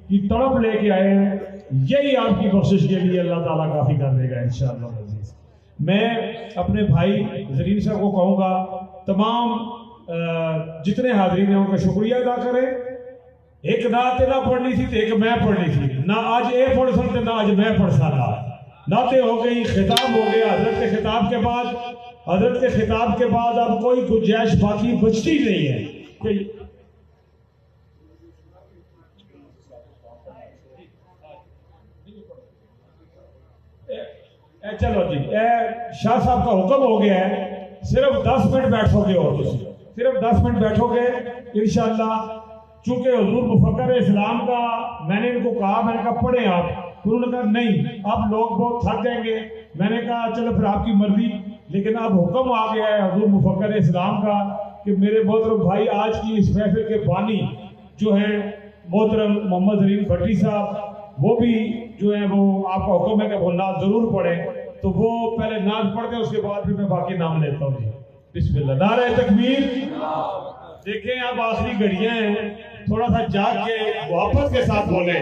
की तड़प लेके आए हैं, यही आपकी बख्शिश के लिए अल्लाह ताला काफ़ी कर देगा इंशाअल्लाह अज़ीज़। मैं अपने भाई ज़रीन साहब को कहूँगा, तमाम जितने हाज़रीन हैं उनका शुक्रिया अदा करें। एक नाते ना पढ़नी थी तो एक मैं पढ़नी थी, ना आज ये पढ़ सकते ना आज मैं पढ़ सकता। नाते हो गई, खिताब हो गया, हजरत के खिताब के बाद, हजरत के खिताब के बाद अब कोई गुंजाइश बाकी बचती नहीं है कि चलो जी शाह साहब का हुक्म हो गया है, सिर्फ 10 मिनट बैठोगे और सिर्फ 10 मिनट बैठोगे इंशाअल्लाह। चूंकि हुजूर मुफक्कर इस्लाम का मैंने इनको कहा, मैंने कहा पढ़े आप, उन्होंने कहा नहीं आप लोग बहुत थक जाएंगे। मैंने कहा चलो फिर आपकी मर्जी, लेकिन अब हुक्म आ गया है हुजूर मुफक्कर इस्लाम का कि मेरे मोहतरम भाई आज की इस महफिल के बानी जो है मोहतरम मोहम्मद ज़रीन भट्टी साहब, वो भी जो है वो आपका हुक्म है कि वो नात जरूर पढ़े, तो वो पहले नात पढ़ते उसके बाद फिर मैं बाकी नाम लेता हूँ जी। बिस्मिल्लाह, नारे तकबीर। देखें अब आखिरी घड़ियां हैं, थोड़ा सा जाग के वापस के साथ बोले।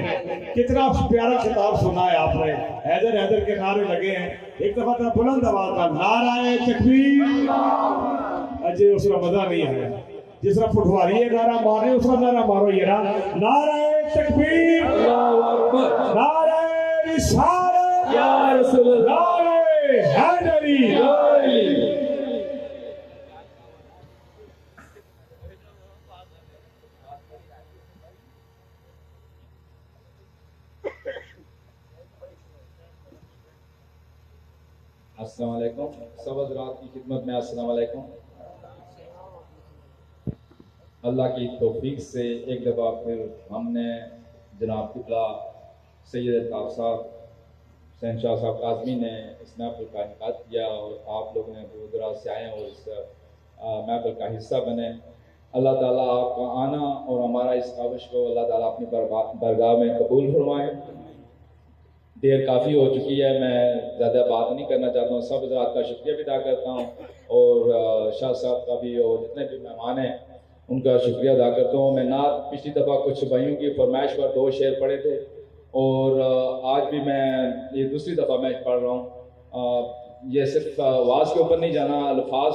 कितना प्यारा खिताब सुना है आपने, हैदर हैदर के नारे लगे हैं। एक दफा तो बुलंद आवाज का नारे तकबीर। अजय उसका मजा नहीं आया, जिस तरह फुटवारी है नारा मारे उसका नारा मारो, ये नारे तकबीर, नारे रिसालत या रसूल, नारे हैदरी। अस्सलाम वालेकुम, सब हज़रात की खिदमत में अस्सलाम वालेकुम। अल्लाह की तौफीक से एक दफ़ा फिर हमने जनाब किबला सैयद अल्ताफ़ साहब शहनशाह साहब काज़मी ने इस महफ़िल का इनेकाद किया और आप लोग ने दूर दराज से आए और इस महफ़िल का हिस्सा बने। अल्लाह ताला आपका आना और हमारा इस काविश को अल्लाह ताला अपनी बरगाह में कबूल फरमाए। देर काफ़ी हो चुकी है, मैं ज़्यादा बात नहीं करना चाहता हूँ। सब हज़रात का शुक्रिया भी अदा करता हूँ और शाह साहब का भी और जितने भी मेहमान हैं उनका शुक्रिया अदा करता हूँ। मैं नात पिछली दफ़ा कुछ भाइयों की फरमाइश पर 2 शेर पढ़े थे और आज भी मैं ये दूसरी दफ़ा मैं पढ़ रहा हूँ। ये सिर्फ आवाज़ के ऊपर नहीं जाना, अल्फाज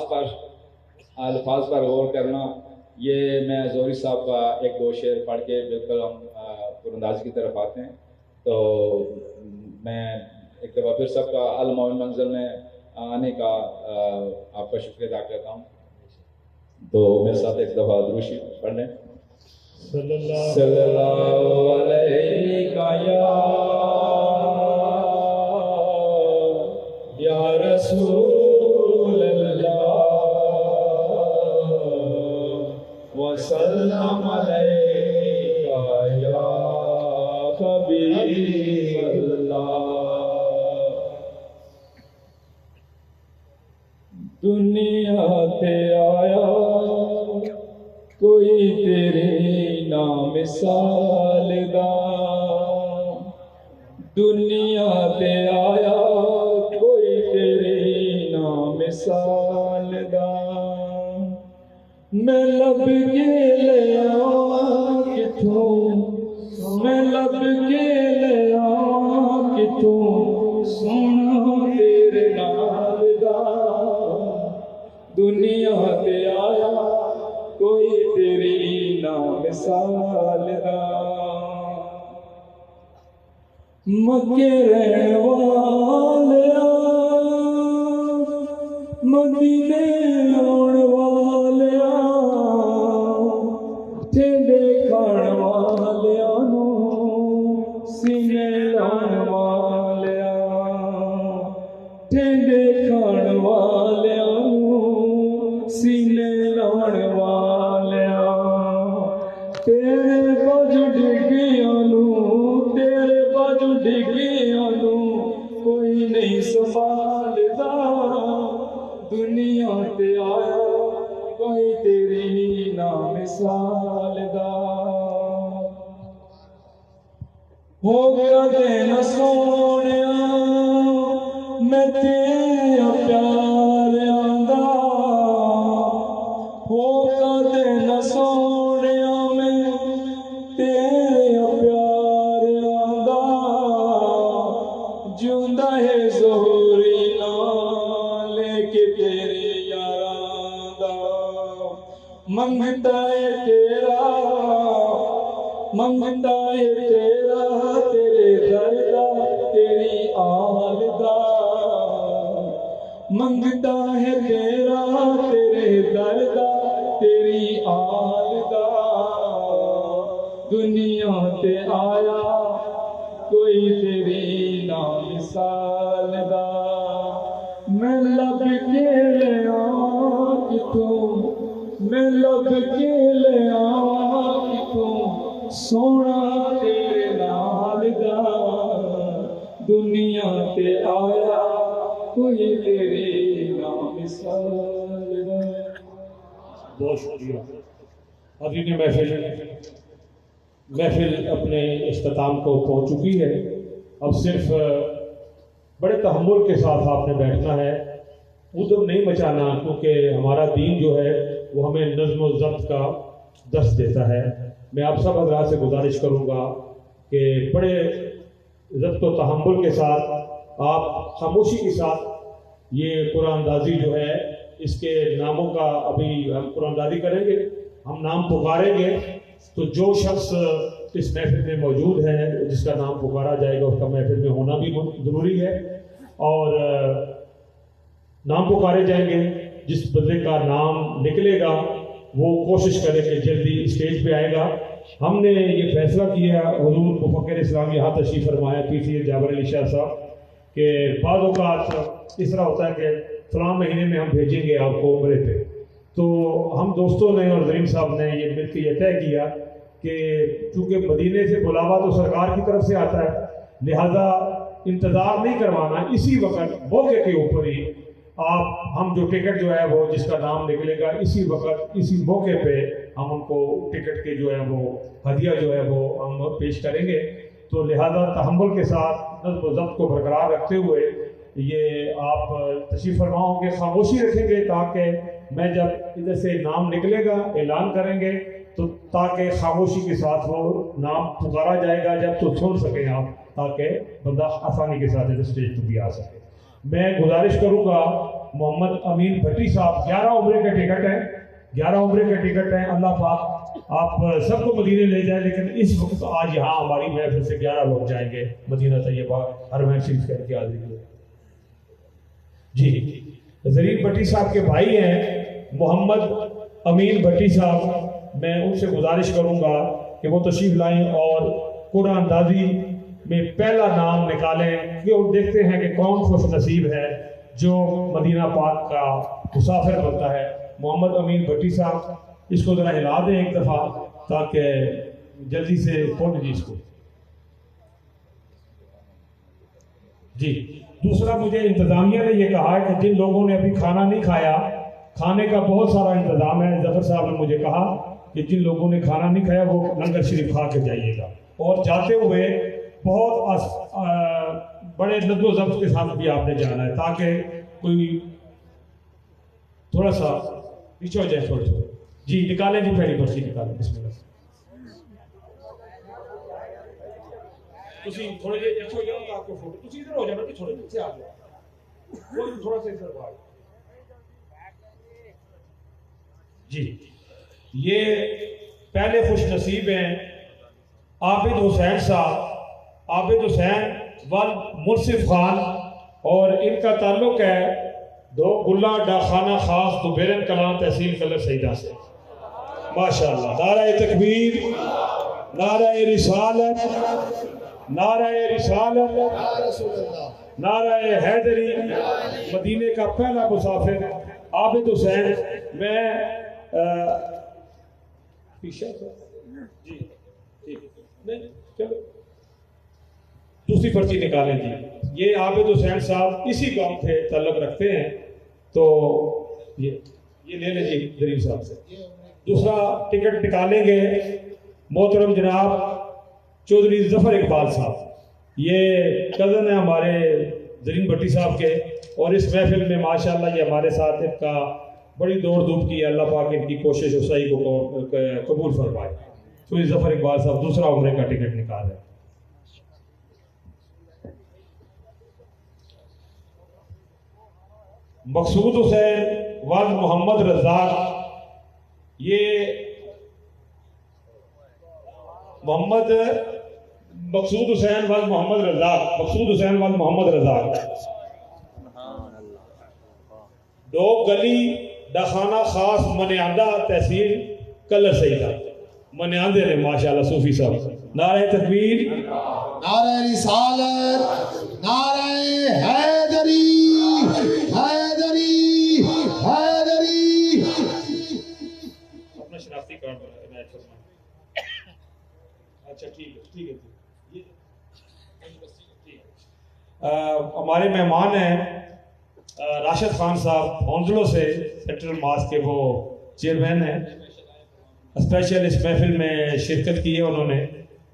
पर गौर करना। ये मैं ज़ोहरी साहब का 1-2 शेर पढ़ के बिल्कुल हम पुरंदाजी की तरफ आते हैं। तो मैं एक दफ़ा फिर सबका अल-मौन मंज़िल में आने का आपका शुक्रिया अदा करता हूँ। तो मेरे साथ एक दफ़ा दुरूद पढ़ लें। सल्लल्लाहु अलैहि या रसूल अल्लाह व सल्लम अलैका या हबीब अल्लाह। दुनिया ते आया कोई तेरी ना मिसाल दा, दुनिया ते आया कोई तेरी ना मिसाल दा। मैं लब के ले आवां किथों, मैं लब के ले आवां किथों सोना तेरे नाल दा। दुनिया ते आया कोई तेरी ना मिसाल दा। मक्के रहने वालिया मदीने आउण वालिया ठेडे खाण वालिया नूं सीने लाउण वालिया, ठेडे खाण वालिया नूं सीने लाउण वालिया। तेरे बाजू डिगिया नूं, तेरे बाजू डिगिया नूं कोई नहीं संभालदा। दुनिया ते आया कोई तेरी ना मिसाल दा। हो गया दिन सोनिया मैं तेरा प्यार आंदा, हो गया दिन सोनिया मैं तेरा प्यार मंगता है तेरा, मंगता है तेरा, तेरे दरदा तेरी आलदा, मंगता है तेरा, तेरे दरदा तेरी आलदा, दुनिया ते आया कोई तेरी ना मिसाल दा, मैं लब के ले आवां कितों, मैं लब के ले आवां कितों, सोना तेरे नाल दा, दुनिया ते आया कोई तेरी ना मिसाल दा। बहुत शुक्रिया। अभी ने महफिल अपने इख्तिताम को पहुंच चुकी है। अब सिर्फ बड़े तहम्मुल के साथ आपने बैठना है, उधर नहीं मचाना, क्योंकि हमारा दीन जो है वो हमें नज़्म व ज़ब्त का दर्स देता है। मैं आप सब हज़रात से गुजारिश करूँगा कि बड़े ज़ब्त व तहम्मुल के साथ आप खामोशी के साथ ये कुरानदाजी जो है, इसके नामों का अभी हम कुरानदाजी करेंगे, हम नाम पुकारेंगे, तो जो शख्स इस महफिल में मौजूद है जिसका नाम पुकारा जाएगा उसका महफिल में होना भी ज़रूरी है। और नाम पुकारे जाएंगे, जिस बंदे का नाम निकलेगा वो कोशिश करे कि जल्दी स्टेज पे आएगा। हमने ये फैसला किया, हुजूर मुफक्किर इस्लाम यहाँ तशरीफ़ फरमाया पीसी जाबर अली शाह साहब, कि बाद औक़ात इस तरह होता है कि फ़लाँ महीने में हम भेजेंगे आपको उम्रे पे, तो हम दोस्तों ने और ज़रीन साहब ने ये मिलकर यह तय किया कि चूँकि मदीने से बुलावा तो सरकार की तरफ से आता है, लिहाजा इंतज़ार नहीं करवाना, इसी वक्त मौके के ऊपर ही हम जो टिकट जो है वो जिसका नाम निकलेगा इसी वक्त इसी मौके पे हम उनको टिकट के जो है वो हदिया जो है वो हम पेश करेंगे। तो लिहाजा तहम्मुल के साथ नज़्म व ज़ब्त को बरकरार रखते हुए ये आप तशरीफ़ फरमाओगे, खामोशी रखेंगे, ताकि मैं जब इधर से नाम निकलेगा ऐलान करेंगे तो ताकि खामोशी के साथ वो नाम पुकारा जाएगा जब तो सुन सकें आप, ताकि बंदा आसानी के साथ इधर स्टेज पर भी आ सके। मैं गुजारिश करूँगा मोहम्मद अमीन भट्टी साहब, 11 उम्रे के टिकट हैं, 11 उम्रे के टिकट हैं, अल्लाह पाक आप सबको मदीने ले जाए, लेकिन इस वक्त आज यहाँ हमारी महफिल से 11 लोग जाएंगे मदीना तैयबा हरमैन शरीफ करके हाजिरी में। जी, ज़रीन भट्टी साहब के भाई हैं मोहम्मद अमीन भट्टी साहब, मैं उनसे गुजारिश करूँगा कि वो तशरीफ़ लाएँ और कुरानदाजी में पहला नाम निकालें, कि वो देखते हैं कि कौन खुश नसीब है जो मदीना पाक का मुसाफिर बनता है। मोहम्मद अमीन भट्टी साहब, इसको ज़रा हिला दें एक दफ़ा ताकि जल्दी से खोल दीजिए इसको। जी, दूसरा मुझे इंतज़ामिया ने ये कहा है कि जिन लोगों ने अभी खाना नहीं खाया, खाने का बहुत सारा इंतज़ाम है। जफ़र साहब ने मुझे कहा कि जिन लोगों ने खाना नहीं खाया वो लंगर शरीफ खा के जाइएगा, और जाते हुए बहुत बड़े नज़्म व ज़ब्त के साथ भी आपने जाना है, ताकि कोई थोड़ा सा पीछे हो जाए थोड़ा सा। जी, निकालें जी, पहली पर्ची निकालें, बिस्मिल्लाह। थोड़े जे पीछे हो जाओ तो आपको फोटो इधर हो जाना, थोड़े पीछे आ जाओ, थोड़ा सा इधर बाहर। जी, ये पहले खुश नसीब हैं आबिद हुसैन साहब, आबिद हुसैन वल मुनसिफ खान, और इनका ताल्लुक है दो गुल्ला डाखाना खास दुबेरन कलां तहसील कलर सईदा से। माशाअल्लाह, नाराए तकबीर, नाराए रिसालत, नाराए रिसालत, नाराए हैदरी, मदीने का पहला मुसाफिर आबिद हुसैन। मैं पीछे जी ठीक नहीं, चलो दूसरी पर्ची निकालें जी। ये आबिद हुसैन साहब इसी गांव से ताल्लुक रखते हैं, तो ये ले लें जी ज़रीन साहब से। दूसरा टिकट निकालेंगे मोहतरम जनाब चौधरी ज़फ़र इकबाल साहब, ये कज़न है हमारे ज़रीन भट्टी साहब के, और इस महफिल में माशाअल्लाह ये हमारे साथ इनका बड़ी दौड़ धूप की, अल्लाह पाक इनकी कोशिश और सही को कबूल फरमाए। चौधरी ज़फ़र इकबाल साहब दूसरा उम्रे का टिकट निकाल रहे हैं। मकसूद हुसैन वाल मोहम्मद रज़ाक, ये मोहम्मद मकसूद हुसैन वाल मोहम्मद रजाक, मकसूद हुसैन वाल मोहम्मद रजाक, दो गली डाखाना खास मनियादा तहसील कलर सईदा मनियादे ने माशाल्लाह सूफी साहब। नारे तकबीर, नारे रिसालत, नारे हैदरी, हैदरी, हैदरी। अपना शनाख्ती कार्ड बनाया। अच्छा ठीक है हमारे मेहमान हैं राशिद खान साहब हौंसलों से, सेंट्रल मास के वो चेयरमैन हैं। स्पेशल इस महफिल में शिरकत की है उन्होंने,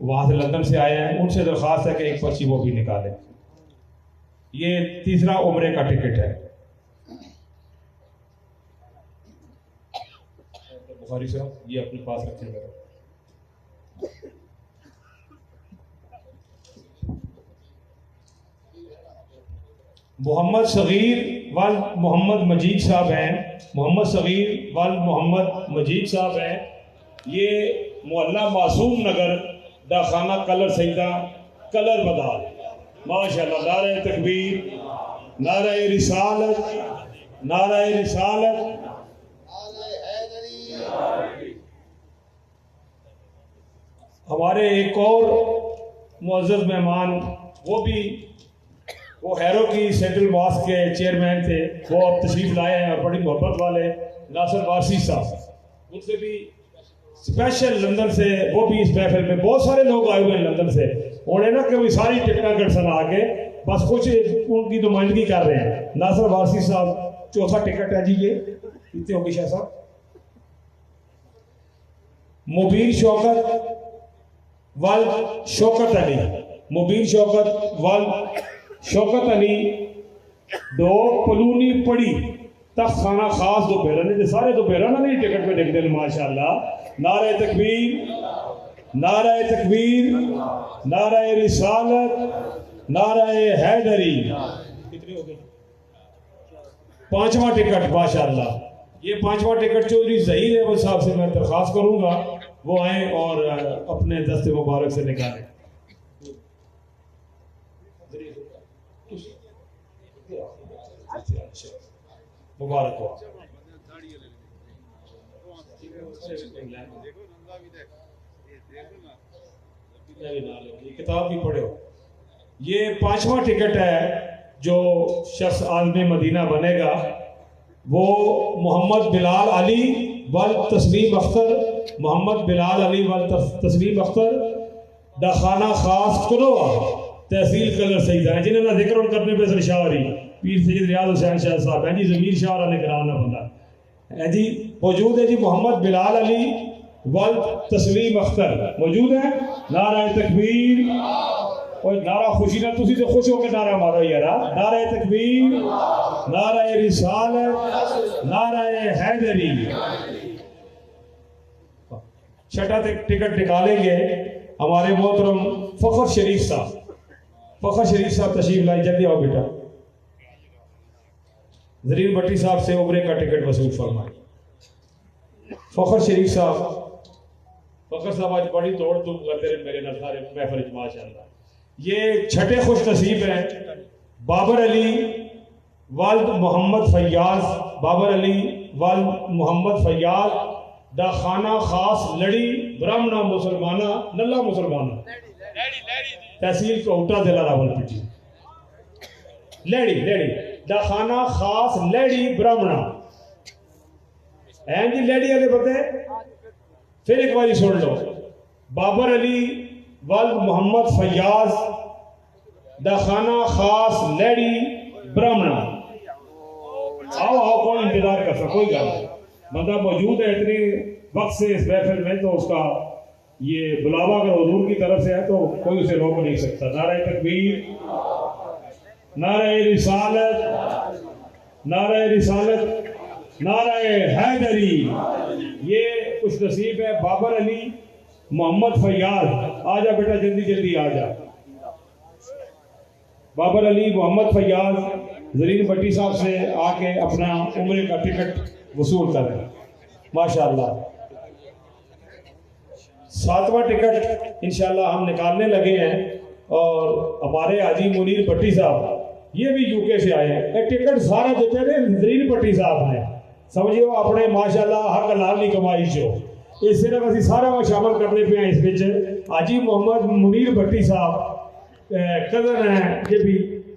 वहाँ से लंदन से आए हैं। उनसे दरख्वास्त है कि एक पर्ची वो भी निकालें। ये तीसरा उम्रे का टिकट है। बुखारी साहब ये अपने पास रखें जरा। मोहम्मद सगीर वाल मोहम्मद मजीद साहब हैं, मोहम्मद सगीर वाल मोहम्मद मजीद साहब हैं। ये मोहल्ला मासूम नगर दाखाना कलर सईदा कलर बदाल। माशाल्लाह, नारे तकबीर, नारे रिसालत, नारे रिसालत। हमारे एक और मुअज़्ज़ज़ मेहमान, वो हैरो की सेंट्रल मॉस्क के चेयरमैन थे, वो अब तशरीफ लाए हैं और बड़ी मोहब्बत वाले नासिर वारसी साहब। उनसे भी स्पेशल लंदन से, वो भी इस महफिल में बहुत सारे लोग आए हुए हैं लंदन से। उन्हें ना कभी सारी टिकटें गड़सन आके बस कुछ उनकी नुमाइंदगी कर रहे हैं। नासिर वारसी साहब चौथा टिकट है जी, ये कितने होगी शाह साहब? मुबीन शौकत वाल शौकत अली, मुबीन शौकत वाल शौकत अली, दो पलूनी पड़ी तख्त खाना खास दो बेराने, सारे दो बेराना नहीं टिकट पे देखते हैं माशाल्लाह। नारे तकबीर, नारे तकबीर, नारे रिसालत, नारे हैदरी। कितनी हो गई? पांचवा टिकट माशाल्लाह। ये पांचवा टिकट चौधरी ज़हीर अहमद साहब से मैं दरख्वास्त करूंगा वो आए और अपने दस्ते मुबारक से निकालें। मुबारक हो। किताब भी पढ़ो। ये पांचवा टिकट है। जो शख्स आज़मी मदीना बनेगा वो मोहम्मद बिलाल अली वल तस्लीम अख्तर, मोहम्मद बिलाल अली वल तस्लीम अख्तर, दाखाना खास कुनोआ तहसील कलर सईदा है, जिन्हें ना जिक्र करने पे सरशावरी पीर सैयद रियाज हुसैन शाह साहब हैं जी, ज़मीर शाह वाला निगरान बंदा है जी। मौजूद है जी मोहम्मद बिलाल अली वल तस्लीम अख्तर मौजूद है। नारा तकबीर और नारा खुशी ना, तुसी तो खुश होकर नारा मारो यारा। नारा तकबीर, नारा रिसालत, नारा हैदरी। छठा टिकट निकालेंगे हमारे मोहतरम फखर शरीफ साहब। फखर शरीफ साहब तशरीफ लाई, जल्दी आओ बेटा। जरीर भट्टी साहब से उम्रे का टिकट वसूल फरमाए। फखर शरीफ साहब, फखर साहब आज बड़ी दौड़ धूप करते रहे मेरे न सारे महफिल माशाअल्लाह। ये छठे खुश नसीब हैं। बाबर अली वाल्द मोहम्मद फैयाज, बाबर अली वाल्द मोहम्मद फैयाज, दाखाना खास लड़ी ब्राह्मणा मुसलमाना नल्ला मुसलमाना, तहसील कोटा जिला रावलपिंडी। लेडी लेडी दाखाना खास लेडी ब्राह्मणा हैं जी। लेडी वाले बंदे फिर एक बारी सुन लो। बाबर अली वल्द मोहम्मद फैयाज, दाखाना खास लेडी ब्राह्मणा। आओ आओ, कोई इंतजार कर सकता, कोई गल नहीं, बंदा मौजूद है इतनी वक्त से इस महफिल में, तो उसका ये बुलावा अगर हुजूर की तरफ से है तो कोई उसे रोक नहीं सकता। नारे तकबीर, नारे रिसालत, नारे रिसालत, नारे हैदरी। ये खुश नसीब है बाबर अली मोहम्मद फैयाज। आजा बेटा, जल्दी जल्दी आजा। बाबर अली मोहम्मद फैयाज जरीर भट्टी साहब से आके अपना उम्रे का टिकट वसूल करें। माशाअल्लाह। 7वां टिकट इंशाल्लाह हम निकालने लगे हैं। और हमारे हाजी मुनीर भट्टी साहब ये भी यूके से आए हैं। ये टिकट सारा देते हैं नजरीन भट्टी साहब ने, समझियो अपने माशाल्लाह हक हलाल की कमाई चो ये सिर्फ असं सारा में शामिल करने पे हैं। इस विच हाजी मोहम्मद मुनीर भट्टी साहब कज़न हैं, ये भी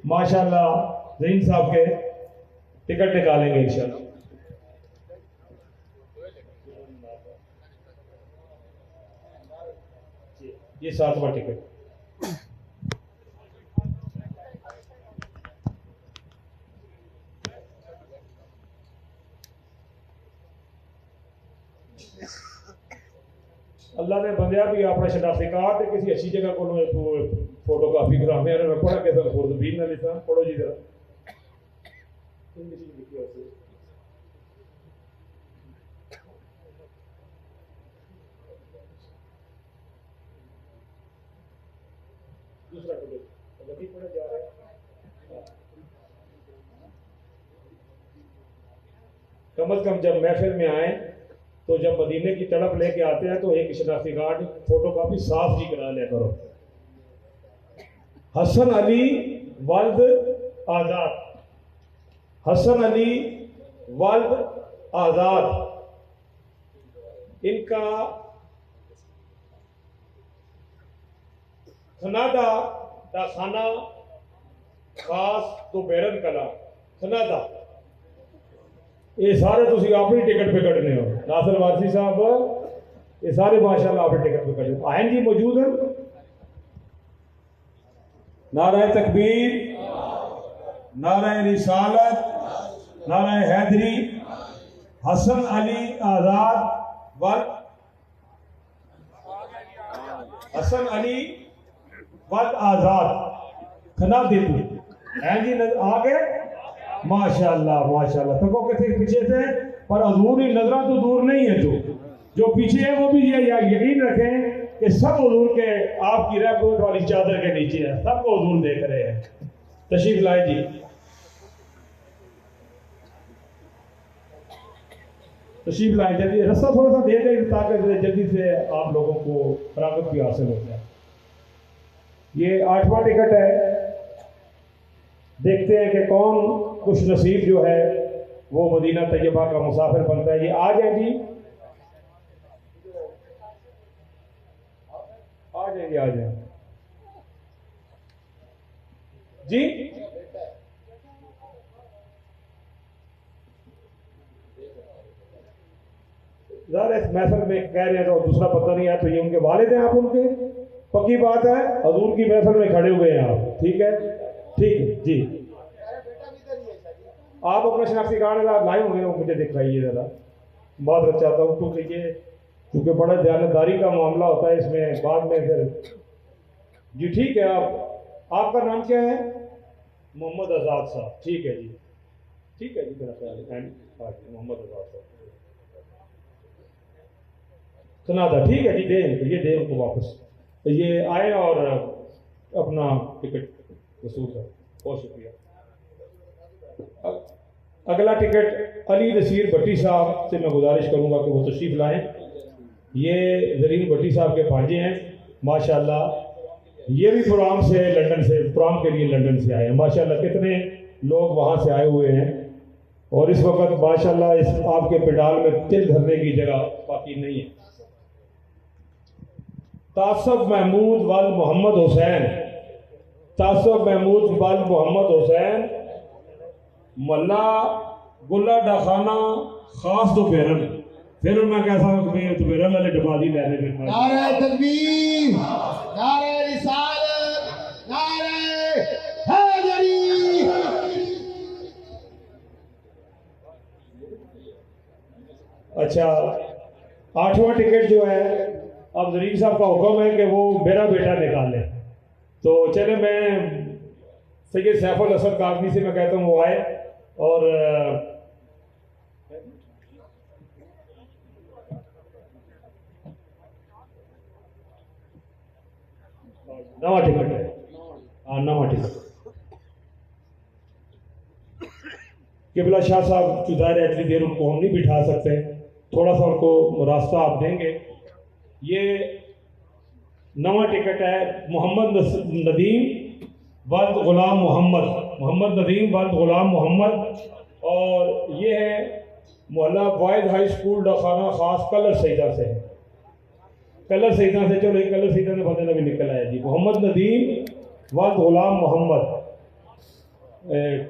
माशाल्लाह जहीन साहब के टिकट निकालेंगे इंशाल्लाह। ये 7वां टिकट। अल्लाह ने बंदिया भी अपना शनाख्ती कार्ड किसी अच्छी जगह को फोटो कापी करा मेरे में पढ़ा के सर खुर्दबीन ने लिखा पढ़ो जी जरा दूसरा गति पढ़े जा रहा है। कम अज कम जब महफिल में आए तो जब मदीने की तड़प लेके आते हैं तो एक शनाख्ती कार्ड फोटो कापी साफ जी करा लिया करो। हसन अली वल्द आज़ाद, हसन अली वल्द आज़ाद, इनका खनादा दा खाना खास तो बैरन कला खनादा ये सारे तुसी अपनी टिकट पे कटने हो। नासिर वारसी साहब ये सारे माशाल्लाह अपनी टिकट पे कटने आयन जी मौजूद हैं। नाराए तकबीर, नाराए रिसालत, नाराए हैदरी, हसन अली आज़ाद वल्द हसन अली वल्द आज़ाद खना देतू हैं जी आ गए माशाल्लाह माशाल्लाह। तो कितने पीछे थे पर हजूर की नजरा तो दूर नहीं है। तो जो पीछे है वो भी ये यकीन रखें कि सब हजूर के आपकी रहमत वाली चादर के नीचे है, सबको हजूर देख रहे हैं। तशरीफ लाए जी। तशरीफ लाए जल्दी, रास्ता थोड़ा सा दे दें ताकि जल्दी से आप लोगों को फरागत भी हासिल हो जाए। ये 8वां टिकट है। देखते हैं कि कौन खुश नसीब जो है वो मदीना तैयबा का मुसाफिर बनता है। ये आ जाए जी, आ जाएंगे, आ जाए जी। ज़रा इस महफिल में कह रहे हैं तो दूसरा पता नहीं है तो ये उनके वालिद हैं। आप उनके पक्की बात है, हजूर की महफिल में खड़े हुए हैं आप, ठीक है ठीक है जी। आप अपना शनाख्ती कार्ड लाए होंगे वो मुझे दिखाइए ज़रा, बहुत अच्छा चाहता हूँ क्योंकि ये क्योंकि बड़ा ध्यानदारी का मामला होता है इसमें बाद में फिर जी। ठीक है, आपका नाम क्या है? मोहम्मद आज़ाद साहब, ठीक है जी, ठीक है जी, मेरा ख्याल है मोहम्मद आज़ाद साहब सुना था, ठीक है जी। दे ये दे उनको वापस, तो ये आए और अपना टिकट वसूल कर। बहुत शुक्रिया। अगला टिकट अली नसीर भट्टी साहब से मैं गुजारिश करूंगा कि वो तशरीफ लाएं। ये जरीन भट्टी साहब के भांजे हैं माशाल्लाह। ये भी प्रोग्राम से लंदन से प्रोग्राम के लिए लंदन से आए हैं माशाल्लाह। कितने लोग वहाँ से आए हुए हैं और इस वक्त माशाल्लाह इस आपके पिडाल में तिल धरने की जगह बाकी नहीं है। तासब महमूद वाल मोहम्मद हुसैन, तासब महमूद वाल मोहम्मद हुसैन मल्ला गुला डाखाना खास तो बेरन फिर मैं कैसा तो बेरन वाले डबादी लेने में नारे तकबीर, नारे रिसालत, नारे हैदरी। अच्छा 8वां टिकट जो है अब जरीन साहब का हुक्म है कि वो मेरा बेटा निकाले। तो चले मैं सैयद सैफुल हसन काज़मी से मैं कहता हूँ वो आए और नवा टिकट है, हाँ नवा टिकट। किबला शाह साहब की दायरे इतनी देर उनको हम नहीं बिठा सकते, थोड़ा सा उनको रास्ता आप देंगे। ये नवा टिकट है मोहम्मद नदीम वल्द गुलाम मोहम्मद नदीम वल्द गुलाम मोहम्मद, और ये है मोहल्ला वाहिद हाई स्कूल डाखाना खास कलर सईदा से है। कलर सईदा से चलो, एक कलर सईदा से बंदे भी निकल आया जी। मोहम्मद नदीम वल्द गुलाम मोहम्मद।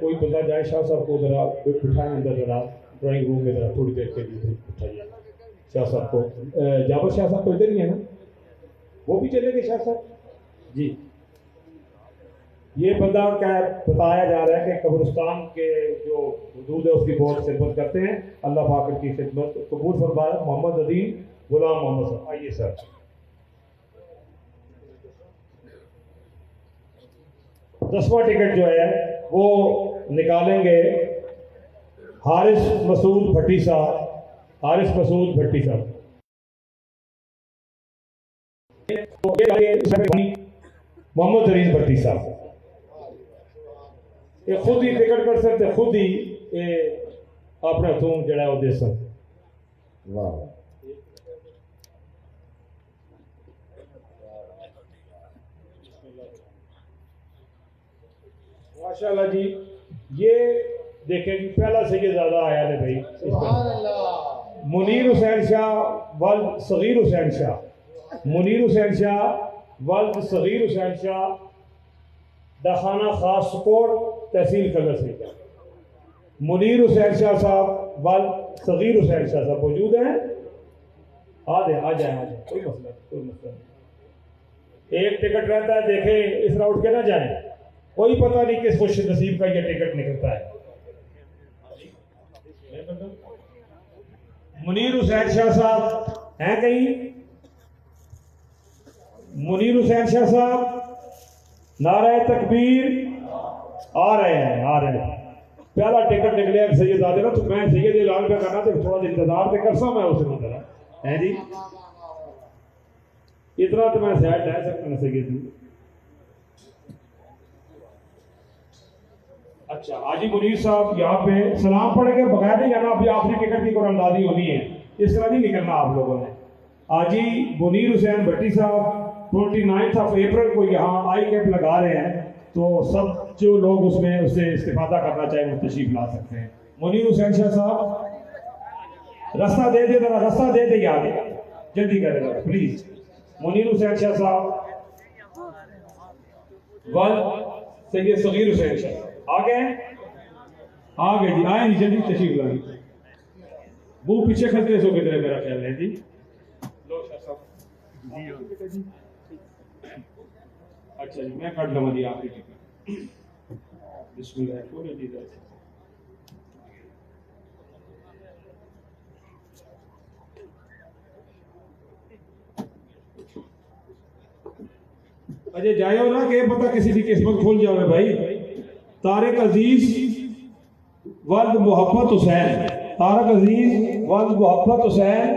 कोई बंदा जाए शाह साहब को ज़रा बिठाएं अंदर, ज़रा ड्राइंग रूम में ज़रा थोड़ी देर के लिए बिठाइए शाह साहब को। जाबर शाह साहब तो इधर ही है ना, वो भी चलेंगे शाह साहब जी। ये बंदा क्या बताया जा रहा है कि कब्रिस्तान के जो हदूद है उसकी बहुत खिदमत करते हैं। अल्लाह पाक की खिदमत कबूल फरमाए। मोहम्मद नदीम गुलाम मोहम्मद साहब, आइए सर। दसवां टिकट जो है वो निकालेंगे हारिस मसूद भट्टी साहब। हारिस मसूद भट्टी साहब मोहम्मद जरीन भट्टी साहब ये खुद ही टिकट कर सकते, खुद ही अपने हथों जड़ा दे सकते। वाह, माशाल्लाह जी। ये देखें जी, पहला सैयद ज़्यादा आया है भाई, सुभान अल्लाह। मुनीर हुसैन शाह वल्द सगीर हुसैन शाह। मुनीर हुसैन शाह वल्द सगीर हुसैन शाह, डाखाना खास सुकोट, तहसील कलर से। मुनीर हुसैन शाह साहब वल्द सगीर हुसैन शाह साहब मौजूद हैं। आ जाए, कोई मसला नहीं। एक टिकट रहता है, देखें इस राउट के ना जाए, कोई पता नहीं किस खुश नसीब का ये टिकट निकलता है। मुनीर हुसैन शाह साहब हैं कहीं? मुनीर हुसैन शाह साहब, नारे तकबीर। आ रहे हैं। पहला टिकट निकले सैयद आदे ना, तो मैं सैयद ऐलान पे करना तो थोड़ा इंतजार तो कर सा मैं उसे मतलब है जी। इतना तो मैं शायद ले सकता हूँ सैयद जी। अच्छा, हाजी मुनीर साहब यहाँ पे सलाम पढ़ के बगैर नहीं जाना। अभी आखिरी टिकट की कुरानदादी होनी है, इस तरह नहीं निकलना आप लोगों ने। हाजी मुनीर हुसैन भट्टी साहब 29 अप्रैल को यहाँ आई कैप लगा रहे हैं, तो सब जो लोग उसमें उससे इस्तेफादा करना चाहें वो तशरीफ ला सकते हैं। मुनीर हुसैन शाह साहब रास्ता दे दे, जरा रास्ता दे दे, आगे जल्दी करेगा प्लीज। मुनीर हुसैन शाह साहब वल्द सैयद सगीर हुसैन शाह आ गए जी। आए नहीं, जल्दी तशरीफ लाए। वो पीछे खतरे सो कितने मेरा ख्याल है जी। लो शाह साहब जी। अच्छा जी, मैं कट लगा दिया आपकी टिकट। बिस्मिल्लाह पूरे दीदा। अजय जायो ना के पता किसी की किस्मत खुल जावे भाई। तारिक अजीज वल्द मोहब्बत हुसैन, तारिक अजीज वल्द मोहब्बत हुसैन